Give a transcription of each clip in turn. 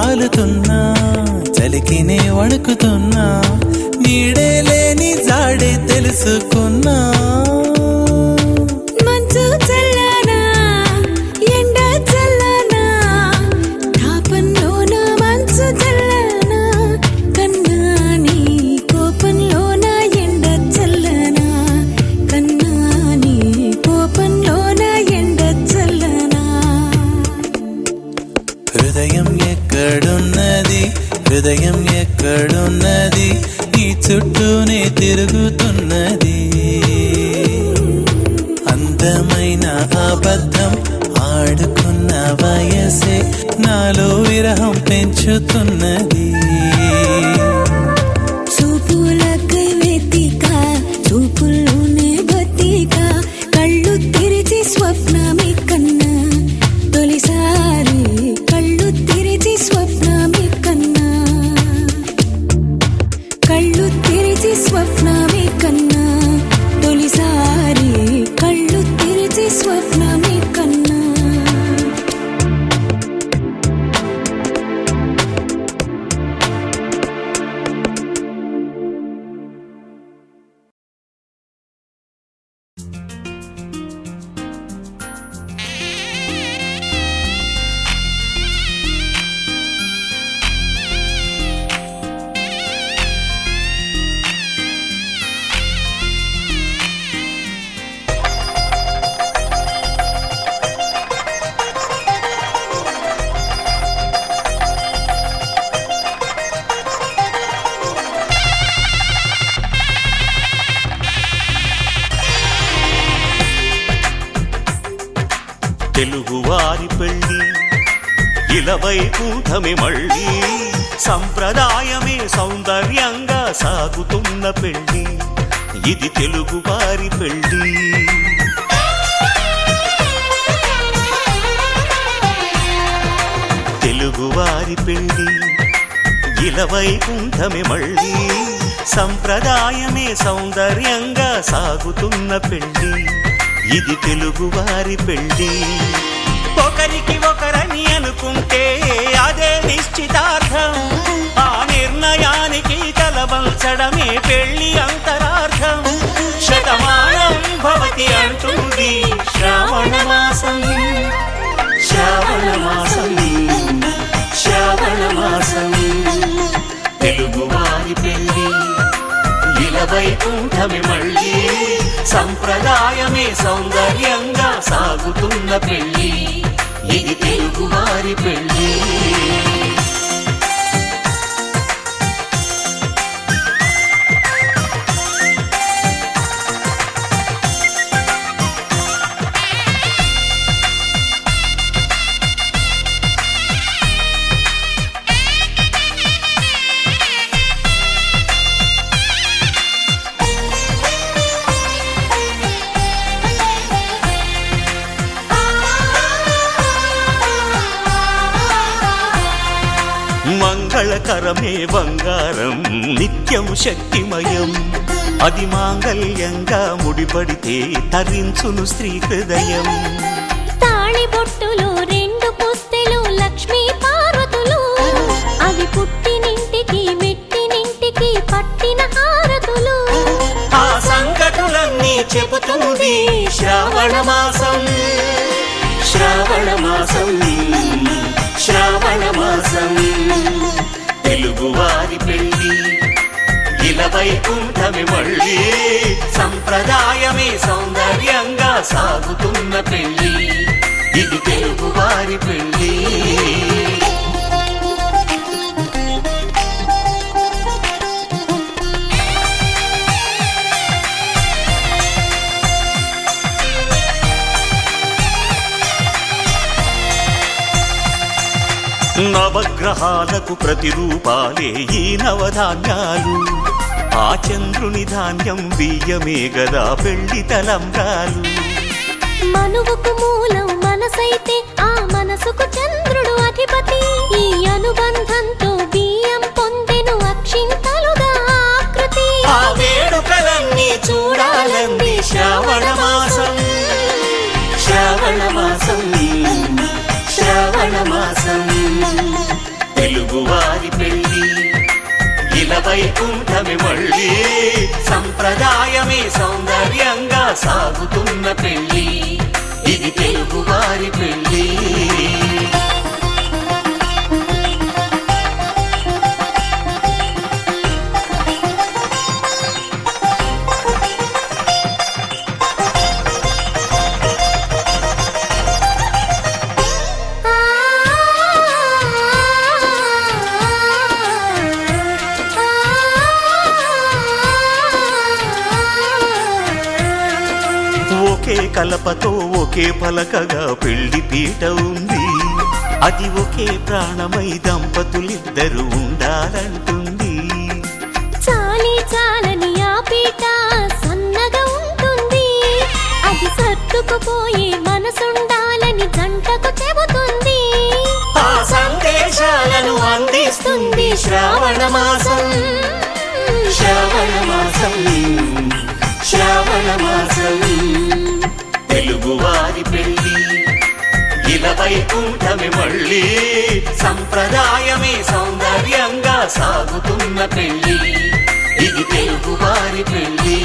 వాలుతున్నా చలికినే వణుకుతున్నా నీడే లేని జాడే తెలుసుకున్నా మంచు చల్లనా ఎండ చల్లనా తాపంలోన మంచు చల్లనా కన్నా నీ కోపంలోన ఎండ చల్లనా కన్నా నీ కోపంలోన ఎండ చల్లనా హృదయం ఎక్కడున్నది హృదయం ఎక్కడున్నది నీ చుట్టూనే తిరుగుతున్నది అందమైన అబద్ధం ఆడుకున్న వయసే నాలో విరహం పెంచుతున్నది చూపులకై వెతిక చూపుల్లోనే బతిక కళ్ళు తెరిచి స్వప్నమే కన్నా తొలిసారి కళ్ళు తెరిచి స్వప్నమే కన్నా కళ్ళు తెరిచి స్వప్నమే కన్నా తొలిసారి కళ్ళు తెరిచి స్వప్నమే కన్నా తెలుగువారి పెళ్ళి ఇలవైకుంఠమే మళ్ళీ సంప్రదాయమే సౌందర్యంగా సాగుతున్న పెళ్ళి ఇది తెలుగువారి పెళ్ళి తెలుగువారి పెళ్ళి ఇలవైకుంఠమే మళ్ళీ సంప్రదాయమే సౌందర్యంగా సాగుతున్న పెళ్ళి ఇది తెలుగువారి పెళ్ళి ఒకరికి ఒకరని అనుకుంటే అదే నిశ్చితార్థం ఆ నిర్ణయానికి తలవంచడమే పెళ్ళి అంతరార్థం శతమానం భవతి అంటుంది శ్రావణ మాసం శ్రావణ మాసం శ్రావణ మాసం తెలుగువారి పెళ్ళి ఇలవైకుంఠమే మళ్ళీ సంప్రదాయమే సౌందర్యంగా సాగుతున్న పెళ్ళి ఇది తెలుగువారి పెళ్ళి మంగళకరమే బంగారం నిత్యం శక్తిమయం అది మాంగళ్యంగా ముడిపడితే తరించును స్త్రీ హృదయం తాళి బొట్టులో రెండు పుస్తెలు లక్ష్మీ పార్వతులు అవి పుట్టినింటికి మెట్టినింటికి పట్టిన హారతులు ఆ సంగతులన్నీ చెబుతుంది శ్రావణ మాసం శ్రావణ మాసం శ్రావణ మాసం తెలుగువారి పెళ్ళి ఇలవైకుంఠమే మళ్ళీ సంప్రదాయమే సౌందర్యంగా సాగుతున్న పెళ్ళి ఇది తెలుగువారి పెళ్ళి నవగ్రహాలకు ప్రతిరూపాలే ఈ నవధాన్యాలు ఆ చంద్రుని ధాన్యం బియ్యమే గదా పెళ్లి తలంబ్రాలు మనువుకు మూలం మనసైతే ఆ మనసుకు చంద్రుడు అధిపతి ఈ అనుబంధంతో బియ్యం పొందెను అక్షింతలుగా ఆకృతి ఆ వేడుకలన్నీ చూడాలంది శ్రావణ మాసం శ్రావణ మాసం శ్రావణ మాసం తెలుగు వైకుంఠమి మళ్ళీ సంప్రదాయమే సౌందర్యంగా సాగుతున్న పెళ్ళి ఇది తెలుగువారి పెళ్ళి ఒకే కలపతో ఒకే పలకగా పెళ్లి పీట ఉంది అది ఒకే ప్రాణమై దంపతులిద్దరు ఉండాలంటుంది చాలి చాలని ఆ పీట సన్నగా ఉంటుంది అది సర్దుకుపోయే మనసుండాలని జంటకు చెబుతుంది ఆ సందేశాలను అందిస్తుంది శ్రావణ మాసం శ్రావణ మాసం శ్రావణ మాసం తెలుగువారి పెళ్ళి ఇలా వైకుంఠమి మళ్ళీ సంప్రదాయమే సౌందర్యంగా సాగుతున్న పెళ్ళి ఇది తెలుగువారి పెళ్ళి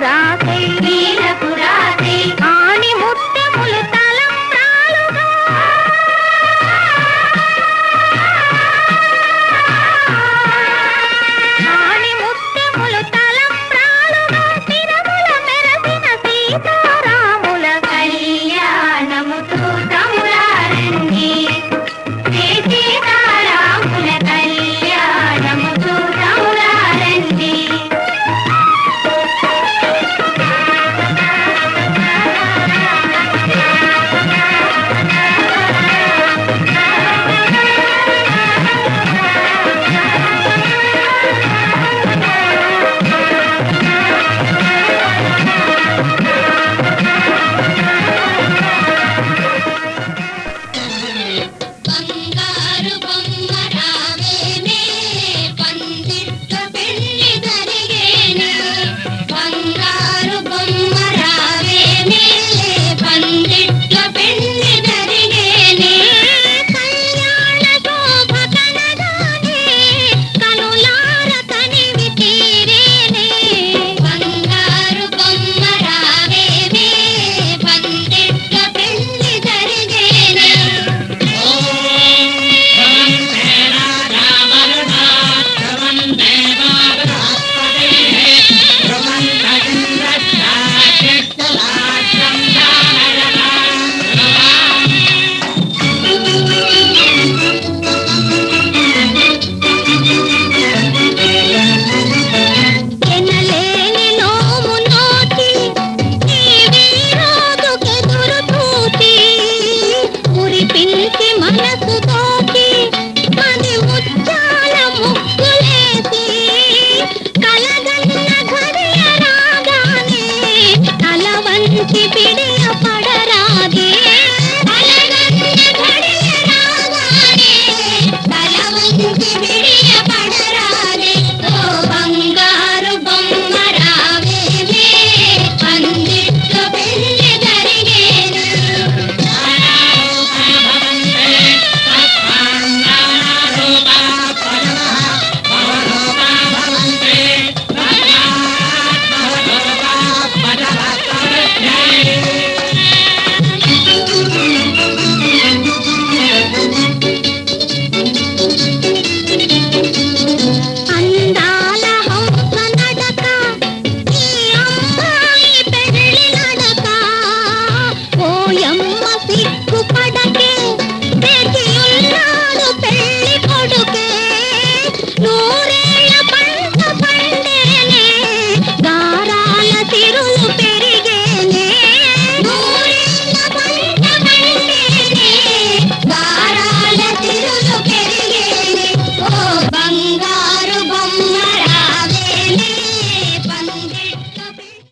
రాసే నీలకు రాసే ఆని ముత్యములు తలంబ్రాలుగా ఆని ముత్యములు తలంబ్రాలుగా తిరముల మెరసిన సీతారాముల కళ్యాణము చూతములారండి సీతారాముల కళ్యాణము చూతములారండి బంగారు బొమ్మ రావేనే పందిట్ల పెళ్లి జరిగేనే బంగారు బొమ్మ రావేనే పందిట్ల పెళ్లి జరిగేనే కళ్యాణ శోభ కనగానే కనులార తనివి తీరేనే బంగారు బొమ్మ రావేనే పందిట్ల పెళ్లి జరిగేనే ఎనలేని నోము నోచి నీవీ రోజుకెదురు చూచి కురిపించి మనసు తోచి మది ముచ్చాల ముక్కులేసి కలగన్న ఘడియ రాగానే తల వంచి పిడి